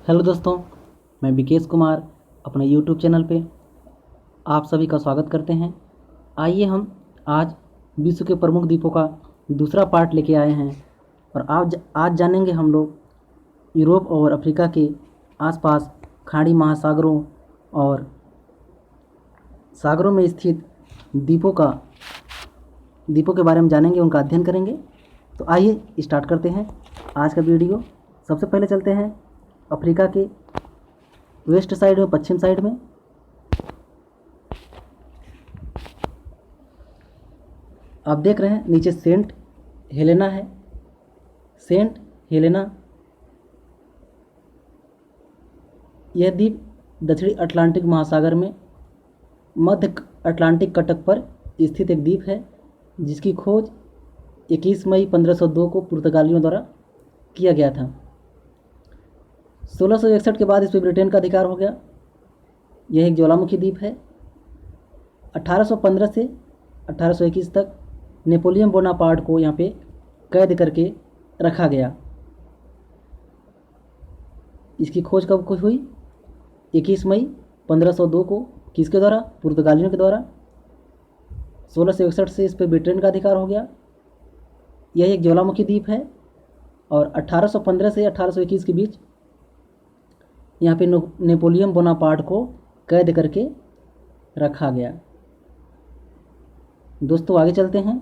Hello दोस्तों, मैं विकेश कुमार अपने यूट्यूब चैनल पे आप सभी का स्वागत करते हैं। आइए हम आज विश्व के प्रमुख द्वीपों का दूसरा पार्ट लेके आए हैं और आज जानेंगे हम लोग यूरोप और अफ्रीका के आसपास खाड़ी महासागरों और सागरों में स्थित द्वीपों के बारे में जानेंगे, उनका अध्ययन करेंगे। तो आइए स्टार्ट करते हैं आज का वीडियो। सबसे पहले चलते हैं अफ्रीका के वेस्ट साइड में, पश्चिम साइड में। आप देख रहे हैं नीचे सेंट हेलेना है। सेंट हेलेना यह द्वीप दक्षिणी अटलांटिक महासागर में मध्य अटलांटिक तट पर स्थित एक द्वीप है, जिसकी खोज 21 मई 1502 को पुर्तगालियों द्वारा किया गया था। 1661 के बाद इस पर ब्रिटेन का अधिकार हो गया। यह एक ज्वालामुखी द्वीप है। 1815 से 1821 तक नेपोलियन बोनापार्ट को यहाँ पे कैद करके रखा गया। इसकी खोज कब हुई? 21 मई 1502 को। किसके द्वारा? पुर्तगालियों के द्वारा। 1661 से इस पर ब्रिटेन का अधिकार हो गया। यह एक ज्वालामुखी द्वीप है और 1815 से 1821 के बीच यहाँ पे नेपोलियन बोनापार्ट को कैद करके रखा गया। दोस्तों आगे चलते हैं,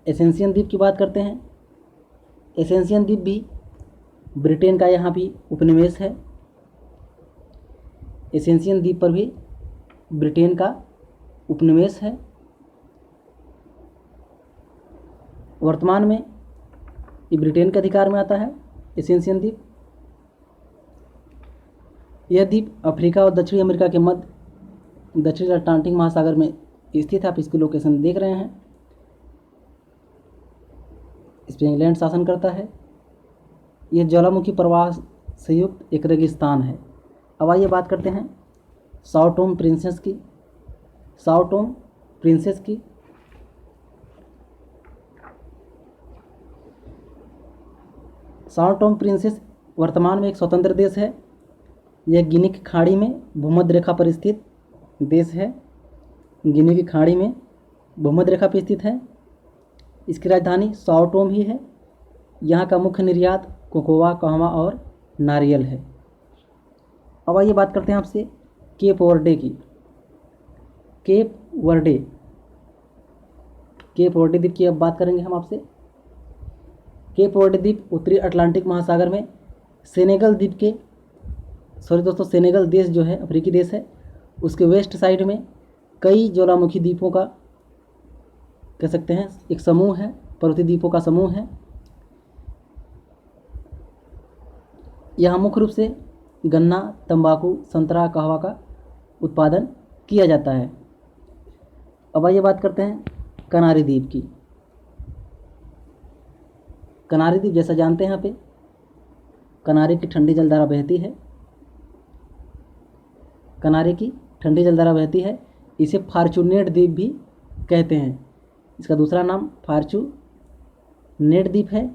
एसेंशियन द्वीप की बात करते हैं। एसेंशियन द्वीप भी ब्रिटेन का यहाँ भी उपनिवेश है। एसेंशियन द्वीप पर भी ब्रिटेन का उपनिवेश है। वर्तमान में ये ब्रिटेन के अधिकार में आता है एसेंशियन द्वीप। यह द्वीप अफ्रीका और दक्षिणी अमेरिका के मध्य दक्षिणी अटलांटिक महासागर में स्थित है। आप इसकी लोकेशन देख रहे हैं। इस पर इंग्लैंड शासन करता है। यह ज्वालामुखी प्रवाह से युक्त एक रेगिस्तान है। अब आइए बात करते हैं साओ टोम प्रिंसेस की। साओ टोम प्रिंसेस की साओ टोम प्रिंसेस वर्तमान में एक स्वतंत्र देश है। यह गिनी की खाड़ी में भूमध्य रेखा पर स्थित देश है। गिनी की खाड़ी में भूमध्य रेखा पर स्थित है। इसकी राजधानी साओ टोम ही है। यहाँ का मुख्य निर्यात कोकोआ, कहवा और नारियल है। अब आइए बात करते हैं आपसे केप वर्डे की। केप वर्डे द्वीप की अब बात करेंगे हम आपसे। केप वर्डे द्वीप उत्तरी अटलांटिक महासागर में सेनेगल देश जो है, अफ्रीकी देश है, उसके वेस्ट साइड में कई ज्वालामुखी द्वीपों का कह सकते हैं एक समूह है, पर्वतीय द्वीपों का समूह है। यहाँ मुख्य रूप से गन्ना, तंबाकू, संतरा, कहवा का उत्पादन किया जाता है। अब आइए बात करते हैं कनारी द्वीप की। कनारी द्वीप जैसा जानते हैं यहाँ पे कनारी की ठंडी जलधारा बहती है। कनारी की ठंडी जलधारा बहती है। इसे फॉर्चूनेट द्वीप भी कहते हैं। इसका दूसरा नाम फॉर्चूनेट द्वीप है।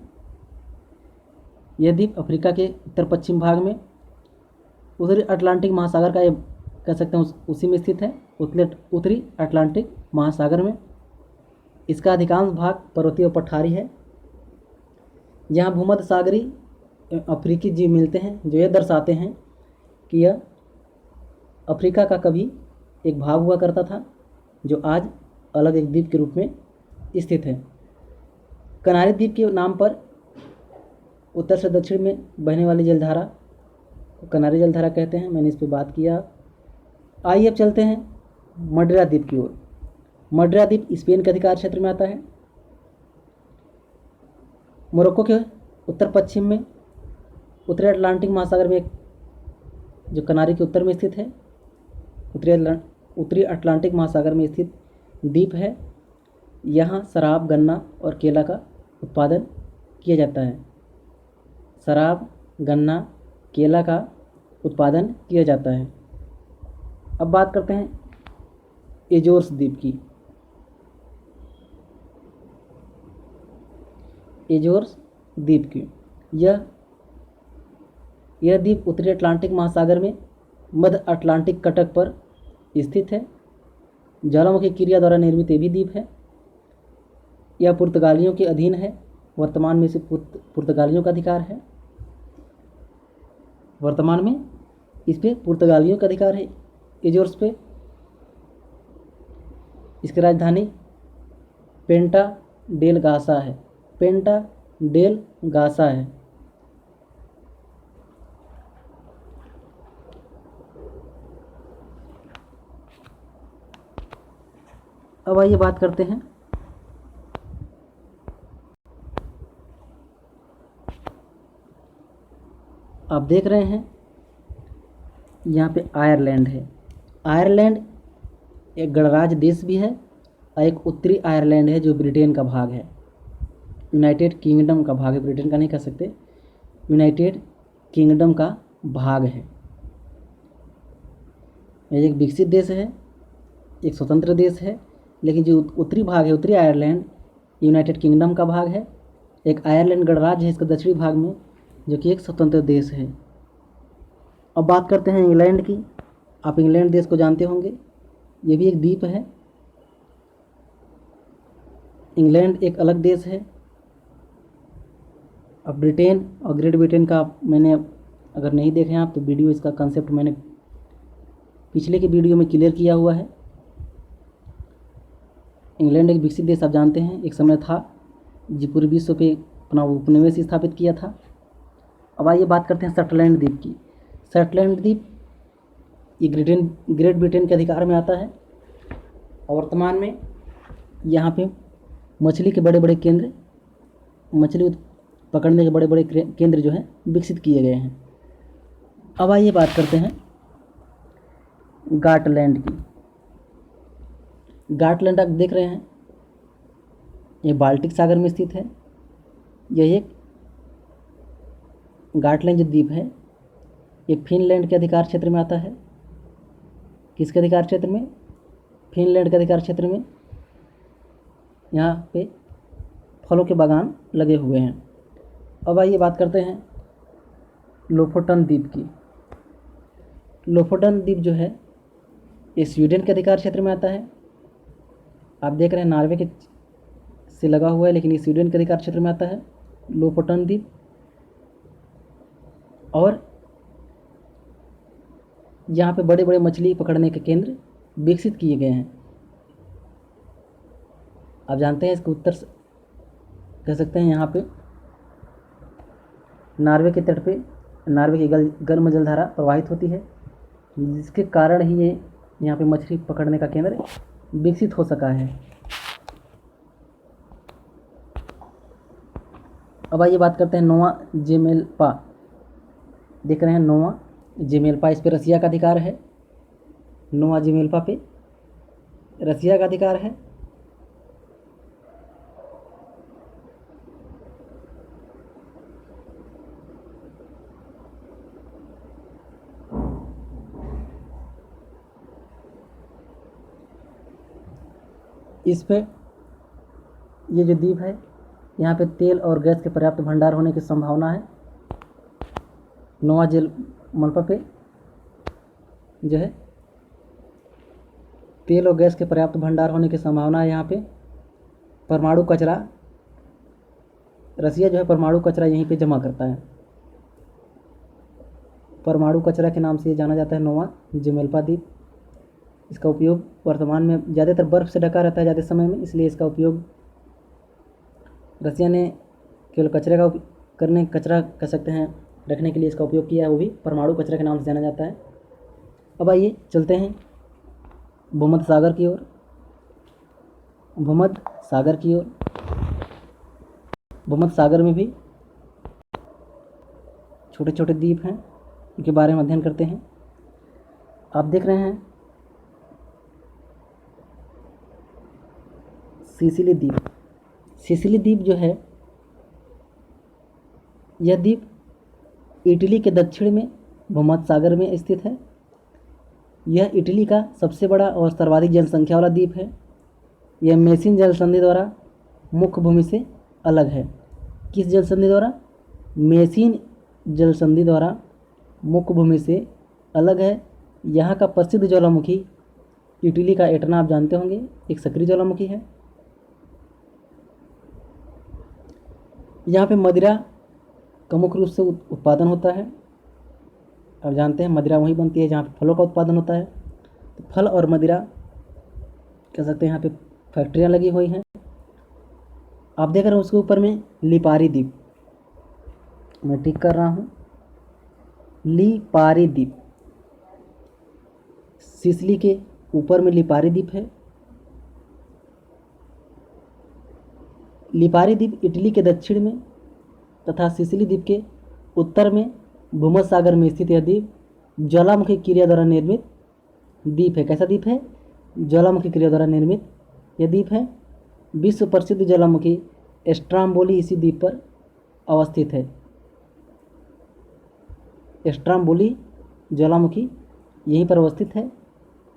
यह द्वीप अफ्रीका के उत्तर पश्चिम भाग में उत्तरी अटलांटिक महासागर का, ये कह सकते हैं उसी में स्थित है, उत्तरी अटलांटिक महासागर में। इसका अधिकांश भाग पर्वतीय और पठारी है। यहाँ भूमध्य सागरी अफ्रीकी जीव मिलते हैं, जो यह दर्शाते हैं कि यह अफ्रीका का कभी एक भाग हुआ करता था, जो आज अलग एक द्वीप के रूप में स्थित है। कनारी द्वीप के नाम पर उत्तर से दक्षिण में बहने वाली जलधारा को कनारी जलधारा कहते हैं। मैंने इस पर बात किया। आइए अब चलते हैं मडरा द्वीप की ओर। मडरा द्वीप स्पेन के अधिकार क्षेत्र में आता है। मोरक्को के उत्तर पश्चिम में उत्तरी अटलांटिक महासागर में जो कनारी के उत्तर में स्थित है, उत्तरी अटलांटिक महासागर में स्थित द्वीप है। यहाँ शराब, गन्ना और केला का उत्पादन किया जाता है। शराब, गन्ना, केला का उत्पादन किया जाता है। अब बात करते हैं एजोर्स द्वीप की। एजोर्स द्वीप की यह यह द्वीप उत्तरी अटलांटिक महासागर में मध्य अटलांटिक तट पर स्थित है। ज्वालामुखी क्रिया द्वारा निर्मित ये भी द्वीप है। यह पुर्तगालियों के अधीन है। वर्तमान में इसे पुर्तगालियों का अधिकार है। वर्तमान में इस पे पुर्तगालियों का अधिकार है एजोर्स पे। इसकी राजधानी पेंटा डेल गासा है। पेंटा डेल गासा है। अब आइए बात करते हैं आप देख रहे हैं यहाँ पे आयरलैंड है। आयरलैंड एक गणराज्य देश भी है और एक उत्तरी आयरलैंड है जो ब्रिटेन का भाग है। यूनाइटेड किंगडम का भाग है, ब्रिटेन का नहीं कह सकते, यूनाइटेड किंगडम का भाग है। यह एक विकसित देश है, एक स्वतंत्र देश है, लेकिन जो उत्तरी भाग है, उत्तरी आयरलैंड, यूनाइटेड किंगडम का भाग है। एक आयरलैंड गणराज्य है इसका दक्षिणी भाग में, जो कि एक स्वतंत्र देश है। अब बात करते हैं इंग्लैंड की। आप इंग्लैंड देश को जानते होंगे, ये भी एक द्वीप है। इंग्लैंड एक अलग देश है। अब ब्रिटेन और ग्रेट ब्रिटेन का मैंने, अगर नहीं देखे आप तो वीडियो, इसका कंसेप्ट मैंने पिछले के वीडियो में क्लियर किया हुआ है। इंग्लैंड एक विकसित देश आप जानते हैं, एक समय था जो पूरे विश्व पे अपना उपनिवेश स्थापित किया था। अब आइए बात करते हैं शॉर्टलैंड द्वीप की। शॉर्टलैंड द्वीप ये ग्रेट ब्रिटेन के अधिकार में आता है और वर्तमान में यहाँ पे मछली के बड़े बड़े केंद्र, मछली पकड़ने के बड़े बड़े केंद्र जो हैं विकसित किए गए हैं। अब आइए बात करते हैं गाटलैंड की। गाटलैंड आप देख रहे हैं, ये बाल्टिक सागर में स्थित है। यह एक गाटलैंड जो द्वीप है ये फिनलैंड के अधिकार क्षेत्र में आता है। किसके अधिकार क्षेत्र में? फिनलैंड के अधिकार क्षेत्र में। यहाँ पे फलों के बागान लगे हुए हैं। अब आइए बात करते हैं लोफोटन द्वीप की। लोफोटन द्वीप जो है ये स्वीडन के अधिकार क्षेत्र में आता है। आप देख रहे हैं नॉर्वे के से लगा हुआ है, लेकिन ये स्वीडन के अधिकार क्षेत्र में आता है लोफोटन द्वीप। और यहाँ पे बड़े बड़े मछली पकड़ने के केंद्र विकसित किए गए हैं। आप जानते हैं इसके उत्तर कह सकते हैं यहाँ पे नॉर्वे के तट पे नॉर्वे की गर्म जलधारा प्रवाहित होती है, जिसके कारण ही ये यहाँ पे मछली पकड़ने का केंद्र विकसित हो सका है। अब आइए बात करते हैं नोवा जेमेल्पा। देख रहे हैं नोवा जेमेल्पा, इस पे रसिया का अधिकार है। नोवा जेमेल्पा पे रसिया का अधिकार है। इस पे ये जो द्वीप है यहाँ पे तेल और गैस के पर्याप्त भंडार होने की संभावना है। नोवा जेमेल्पा पे जो है तेल और गैस के पर्याप्त भंडार होने की संभावना है। यहाँ पे परमाणु कचरा, रसिया जो है परमाणु कचरा यहीं पे जमा करता है। परमाणु कचरा के नाम से ये जाना जाता है नोवा जेमेल्पा द्वीप। इसका उपयोग वर्तमान में ज़्यादातर बर्फ़ से ढका रहता है ज़्यादा समय में, इसलिए इसका उपयोग रसिया ने केवल कचरा कह सकते हैं रखने के लिए इसका उपयोग किया है, वो भी परमाणु कचरा के नाम से जाना जाता है। अब आइए चलते हैं भूमध्य सागर की ओर। भूमध्य सागर में भी छोटे छोटे द्वीप हैं, इनके बारे में अध्ययन करते हैं। आप देख रहे हैं सिसिली द्वीप। सिसिली द्वीप जो है यह द्वीप इटली के दक्षिण में भूमध्य सागर में स्थित है। यह इटली का सबसे बड़ा और सर्वाधिक जनसंख्या वाला द्वीप है। यह मेसिन जल संधि द्वारा मुख्य भूमि से अलग है। किस जल संधि द्वारा? मेसिन जल संधि द्वारा मुख्य भूमि से अलग है। यहाँ का प्रसिद्ध ज्वालामुखी इटली का एटना आप जानते होंगे, एक सक्रिय ज्वालामुखी है। यहाँ पे मदिरा का मुख्य रूप से उत्पादन होता है। आप जानते हैं मदिरा वहीं बनती है जहाँ पे फलों का उत्पादन होता है। तो फल और मदिरा कह सकते हैं यहाँ पे फैक्ट्रियाँ लगी हुई हैं। आप देख रहे हैं उसके ऊपर में लिपारी द्वीप, मैं टिक कर रहा हूँ, लिपारी द्वीप, सिसिली के ऊपर में लिपारी द्वीप है। लिपारी द्वीप इटली के दक्षिण में तथा सिसिली द्वीप के उत्तर में भूमध्य सागर में स्थित यह द्वीप ज्वालामुखी क्रिया द्वारा निर्मित द्वीप है। कैसा द्वीप है? ज्वालामुखी क्रिया द्वारा निर्मित यह द्वीप है। विश्व प्रसिद्ध ज्वालामुखी स्ट्राम्बोली इसी द्वीप पर अवस्थित है। स्ट्राम्बोली ज्वालामुखी यहीं पर अवस्थित है।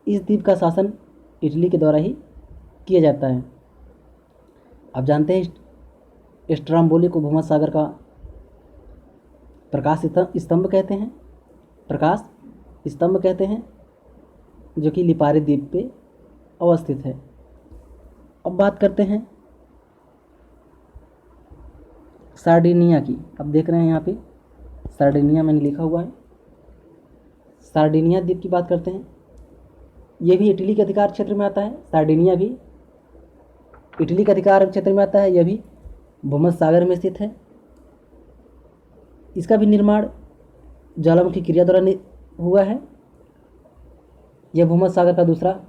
इस द्वीप का शासन इटली के द्वारा ही किया जाता है। आप जानते हैं स्ट्राम्बोली को भूमध्य सागर का प्रकाश स्तंभ कहते हैं, प्रकाश स्तंभ कहते हैं, जो कि लिपारी द्वीप पे अवस्थित है। अब बात करते हैं सार्डिनिया की। अब देख रहे हैं यहाँ पे सार्डिनिया मैंने लिखा हुआ है। सार्डिनिया द्वीप की बात करते हैं। ये भी इटली के अधिकार क्षेत्र में आता है। सार्डिनिया भी इटली के अधिकार क्षेत्र में आता है। यह भी भूमध्य सागर में स्थित है। इसका भी निर्माण ज्वालामुखी क्रिया द्वारा हुआ है। यह भूमध्य सागर का दूसरा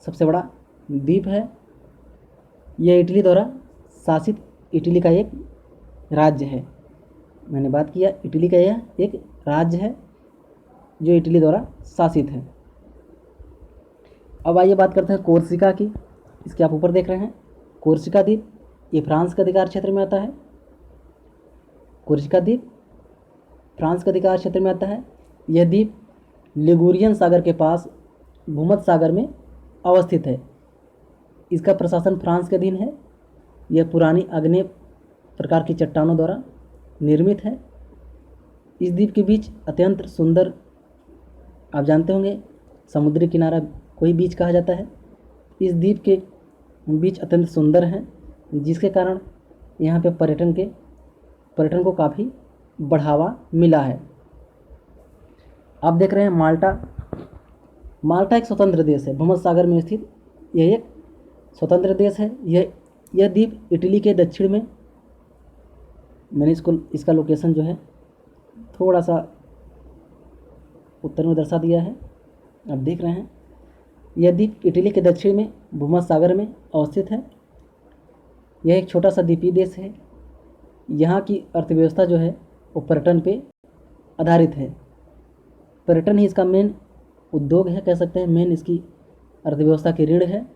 सबसे बड़ा द्वीप है। यह इटली द्वारा शासित इटली का एक राज्य है। मैंने बात किया इटली का यह एक राज्य है जो इटली द्वारा शासित है। अब आइए बात करते हैं कोर्सिका की। इसके आप ऊपर देख रहे हैं कोर्सिका द्वीप, ये फ्रांस के अधिकार क्षेत्र में आता है। कोर्सिका द्वीप फ्रांस के अधिकार क्षेत्र में आता है। यह द्वीप लिगुरियन सागर के पास भूमध्य सागर में अवस्थित है। इसका प्रशासन फ्रांस के अधीन है। यह पुरानी आग्नेय प्रकार की चट्टानों द्वारा निर्मित है। इस द्वीप के बीच अत्यंत सुंदर, आप जानते होंगे समुद्री किनारा कोई बीच कहा जाता है। इस द्वीप के बीच अत्यंत सुंदर हैं, जिसके कारण यहाँ पे पर्यटन को काफ़ी बढ़ावा मिला है। आप देख रहे हैं माल्टा। माल्टा एक स्वतंत्र देश है, भूमध्य सागर में स्थित यह एक स्वतंत्र देश है। यह द्वीप इटली के दक्षिण में, मैंने इसका लोकेशन जो है थोड़ा सा उत्तर में दर्शा दिया है। आप देख रहे हैं यह द्वीप इटली के दक्षिण में भूमध्य सागर में अवस्थित है। यह एक छोटा सा द्वीपीय देश है। यहाँ की अर्थव्यवस्था जो है वो पर्यटन पे आधारित है। पर्यटन ही इसका मेन उद्योग है, कह सकते हैं मेन इसकी अर्थव्यवस्था की रीढ़ है।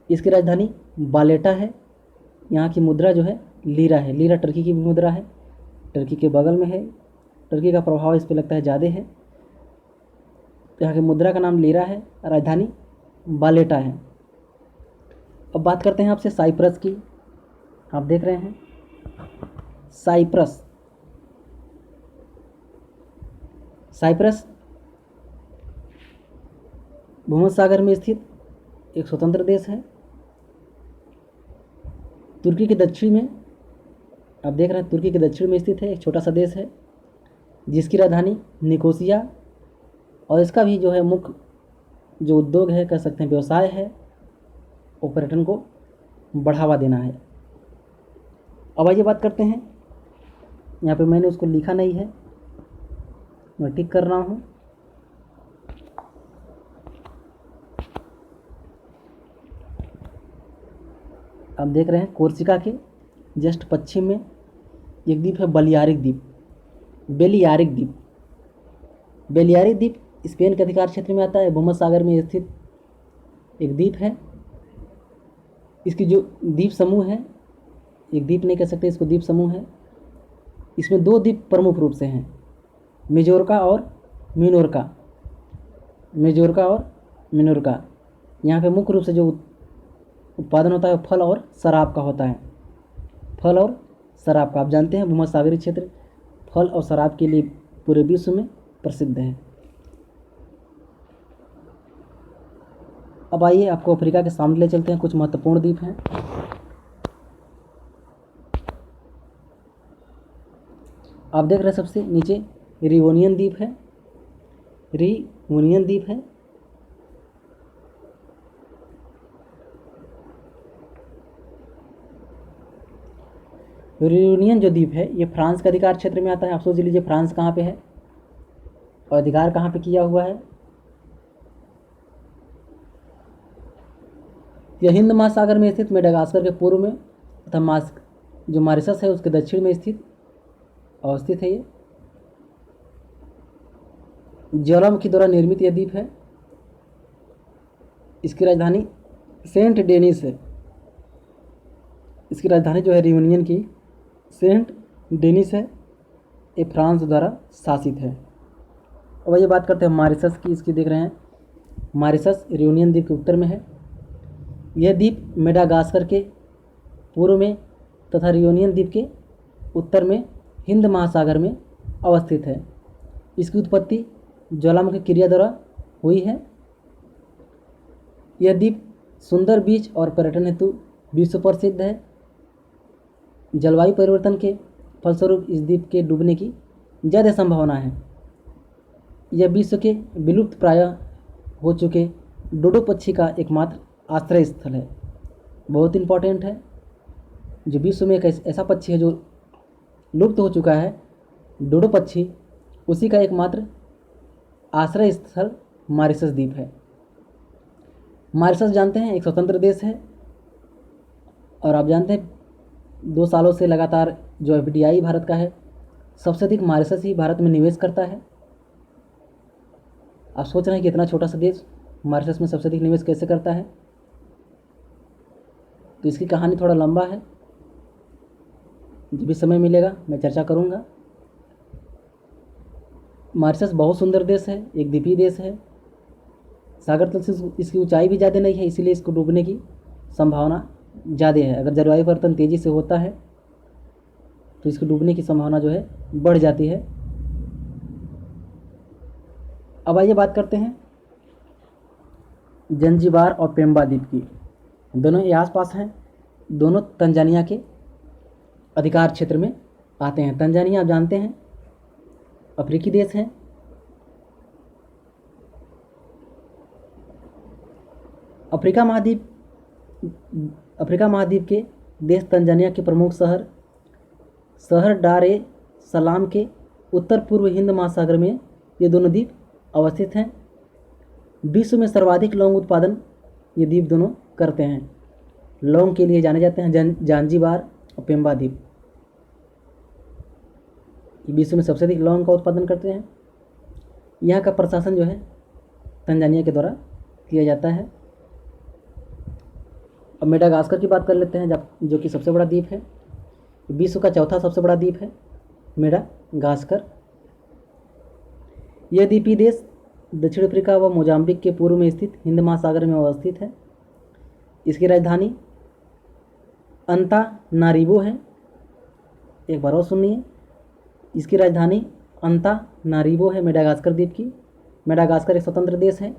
इसकी राजधानी वालेटा है। यहाँ की मुद्रा जो है लीरा है। लीरा टर्की की भी मुद्रा है, टर्की के बगल में है। टर्की का प्रभाव इस पर लगता है ज़्यादा है। यहाँ की मुद्रा का नाम लीरा है, राजधानी वालेटा है। अब बात करते हैं आपसे साइप्रस की। आप देख रहे हैं साइप्रस। साइप्रस भूमध्य सागर में स्थित एक स्वतंत्र देश है। तुर्की के दक्षिण में, आप देख रहे हैं तुर्की के दक्षिण में स्थित है, एक छोटा सा देश है जिसकी राजधानी निकोसिया। और इसका भी जो है मुख्य जो उद्योग है, कह सकते हैं व्यवसाय है, वो पर्यटन को बढ़ावा देना है। अब आइए बात करते हैं, यहाँ पे मैंने उसको लिखा नहीं है, मैं टिक कर रहा हूँ। आप देख रहे हैं कोर्सिका के जस्ट पश्चिम में एक द्वीप है बेलियारिक द्वीप। बेलियारिक द्वीप, बेलियारिक द्वीप स्पेन के अधिकार क्षेत्र में आता है। भूमध्य सागर में स्थित एक द्वीप है। इसकी जो द्वीप समूह है, एक द्वीप नहीं कह सकते इसको, द्वीप समूह है। इसमें दो द्वीप प्रमुख रूप से हैं, मेजोर्का और मिनोर्का। मेजोर्का और मिनोर्का। यहाँ पे मुख्य रूप से जो उत्पादन होता है फल और शराब का होता है। फल और शराब का, आप जानते हैं भूमध्य सागरीय क्षेत्र फल और शराब के लिए पूरे विश्व में प्रसिद्ध है। अब आइए आपको अफ्रीका के सामने ले चलते हैं, कुछ महत्वपूर्ण द्वीप हैं। आप देख रहे हैं सबसे नीचे रियूनियन द्वीप है, रियूनियन द्वीप है। रियूनियन जो द्वीप है ये फ्रांस का अधिकार क्षेत्र में आता है। आप सोच लीजिए फ्रांस कहाँ पे है और अधिकार कहाँ पे किया हुआ है। यह हिंद महासागर में स्थित मेडागास्कर के पूर्व में तथा जो मॉरिशस है उसके दक्षिण में अवस्थित है। ये ज्वालामुखी द्वारा निर्मित यह द्वीप है। इसकी राजधानी सेंट डेनिस है। इसकी राजधानी जो है रियूनियन की सेंट डेनिस है। ये फ्रांस द्वारा शासित है। अब ये बात करते हैं मॉरिशस की। इसकी देख रहे हैं मॉरिशस रियूनियन द्वीप के उत्तर में है। यह द्वीप मेडागास्कर के पूर्व में तथा रियूनियन द्वीप के उत्तर में हिंद महासागर में अवस्थित है। इसकी उत्पत्ति ज्वालामुखी क्रिया द्वारा हुई है। यह द्वीप सुंदर बीच और पर्यटन हेतु विश्व प्रसिद्ध है। जलवायु परिवर्तन के फलस्वरूप इस द्वीप के डूबने की ज़्यादा संभावना है। यह विश्व के विलुप्त प्रायः हो चुके डोडो पक्षी का एकमात्र आश्रय स्थल है। बहुत इम्पोर्टेंट है। जो विश्व में एक ऐसा पक्षी है जो लुप्त हो चुका है, डोडो पक्षी, उसी का एकमात्र आश्रय स्थल मॉरिशस द्वीप है। मॉरिशस जानते हैं एक स्वतंत्र देश है और आप जानते हैं 2 सालों से लगातार जो FDI भारत का है, सबसे अधिक मॉरिशस ही भारत में निवेश करता है। आप सोच रहे हैं कि इतना छोटा सा देश मॉरिशस में सबसे अधिक निवेश कैसे करता है। तो इसकी कहानी थोड़ा लंबा है, जब भी समय मिलेगा मैं चर्चा करूंगा। मॉरिशस बहुत सुंदर देश है, एक द्वीपीय देश है। सागर तल से इसकी ऊंचाई भी ज़्यादा नहीं है, इसीलिए इसको डूबने की संभावना ज़्यादा है। अगर जलवायु परिवर्तन तेज़ी से होता है तो इसको डूबने की संभावना जो है बढ़ जाती है। अब आइए बात करते हैं जंजीबार और पेम्बा द्वीप की। दोनों ये आसपास हैं, दोनों तंजानिया के अधिकार क्षेत्र में आते हैं। तंजानिया आप जानते हैं अफ्रीकी देश है। अफ्रीका महाद्वीप के देश तंजानिया के प्रमुख शहर डार ए सलाम के उत्तर पूर्व हिंद महासागर में ये दोनों द्वीप अवस्थित हैं। विश्व में सर्वाधिक लौंग उत्पादन ये द्वीप दोनों करते हैं। लौंग के लिए जाने जाते हैं जांजीबार और पेम्बा द्वीप। विश्व में सबसे अधिक लौंग का उत्पादन करते हैं। यहाँ का प्रशासन जो है तंजानिया के द्वारा किया जाता है। अब मेडागास्कर की बात कर लेते हैं, जो कि सबसे बड़ा द्वीप है। विश्व का चौथा सबसे बड़ा द्वीप है मेडागास्कर। यह द्वीपीय देश दक्षिण अफ्रीका व मोजाम्बिक के पूर्व में स्थित हिंद महासागर में अवस्थित है। इसकी राजधानी अंतानारिवो है। एक बार और सुनिए, इसकी राजधानी अंतानारिवो है मेडागास्कर द्वीप की। मेडागास्कर एक स्वतंत्र देश है,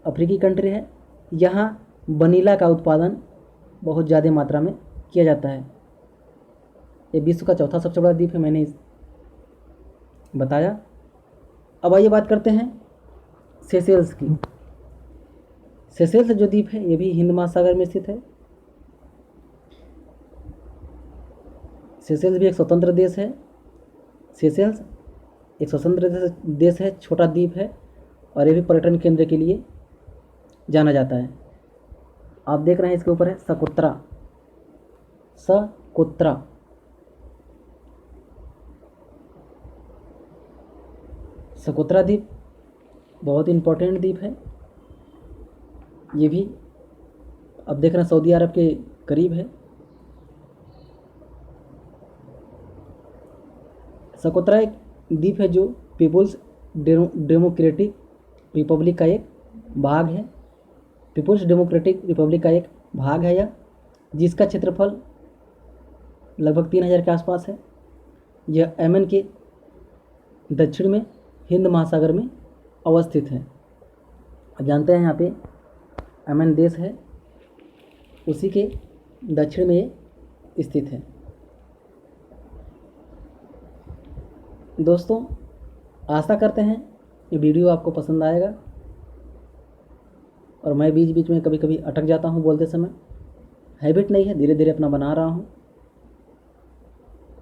अफ्रीकी कंट्री है। यहाँ वनीला का उत्पादन बहुत ज़्यादा मात्रा में किया जाता है। ये विश्व का चौथा सबसे बड़ा द्वीप है, मैंने बताया। अब आइए बात करते हैं सेशेल्स की। सेशेल्स जो द्वीप है ये भी हिंद महासागर में स्थित है। सेशेल्स भी एक स्वतंत्र देश है। सेशेल्स एक स्वतंत्र देश है, छोटा द्वीप है और ये भी पर्यटन केंद्र के लिए जाना जाता है। आप देख रहे हैं इसके ऊपर है सकोत्रा। सकोत्रा द्वीप बहुत इम्पोर्टेंट द्वीप है। ये भी अब देख रहे हैं सऊदी अरब के करीब है। सकोत्रा एक द्वीप है जो पीपुल्स डेमोक्रेटिक रिपब्लिक का एक भाग है। पीपुल्स डेमोक्रेटिक रिपब्लिक का एक भाग है यह, जिसका क्षेत्रफल लगभग 3000 के आसपास है। यह दक्षिण में हिंद महासागर में अवस्थित है। जानते हैं यहाँ पे यमन देश है, उसी के दक्षिण में ये स्थित है। दोस्तों, आशा करते हैं ये वीडियो आपको पसंद आएगा। और मैं बीच बीच में कभी कभी अटक जाता हूँ बोलते समय, हैबिट नहीं है, धीरे धीरे अपना बना रहा हूँ।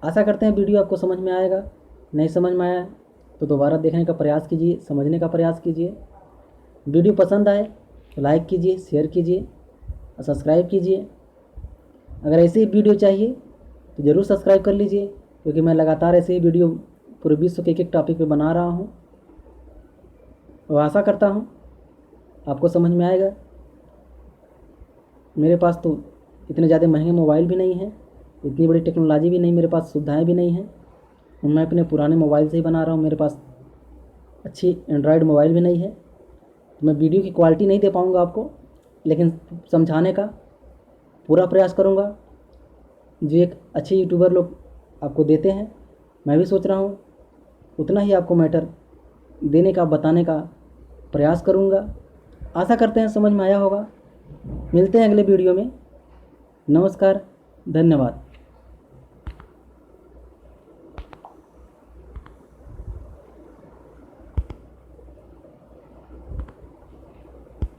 आशा करते हैं वीडियो आपको समझ में आएगा। नहीं समझ में आया तो दोबारा देखने का प्रयास कीजिए, समझने का प्रयास कीजिए। वीडियो पसंद आए तो लाइक कीजिए, शेयर कीजिए और सब्सक्राइब कीजिए। अगर ऐसे ही वीडियो चाहिए तो ज़रूर सब्सक्राइब कर लीजिए, क्योंकि मैं लगातार ऐसे ही वीडियो पूरे विश्व के एक टॉपिक पे बना रहा हूँ। और आशा करता हूँ आपको समझ में आएगा। मेरे पास तो इतने ज़्यादा महंगे मोबाइल भी नहीं हैं, इतनी बड़ी टेक्नोलॉजी भी नहीं, मेरे पास सुविधाएं भी नहीं हैं। मैं अपने पुराने मोबाइल से ही बना रहा हूँ। मेरे पास अच्छी एंड्रॉयड मोबाइल भी नहीं है, तो मैं वीडियो की क्वालिटी नहीं दे पाऊँगा आपको, लेकिन समझाने का पूरा प्रयास करूँगा जो एक अच्छे यूट्यूबर लोग आपको देते हैं। मैं भी सोच रहा हूँ उतना ही आपको मैटर देने का, बताने का प्रयास करूँगा। आशा करते हैं समझ में आया होगा। मिलते हैं अगले वीडियो में। नमस्कार, धन्यवाद।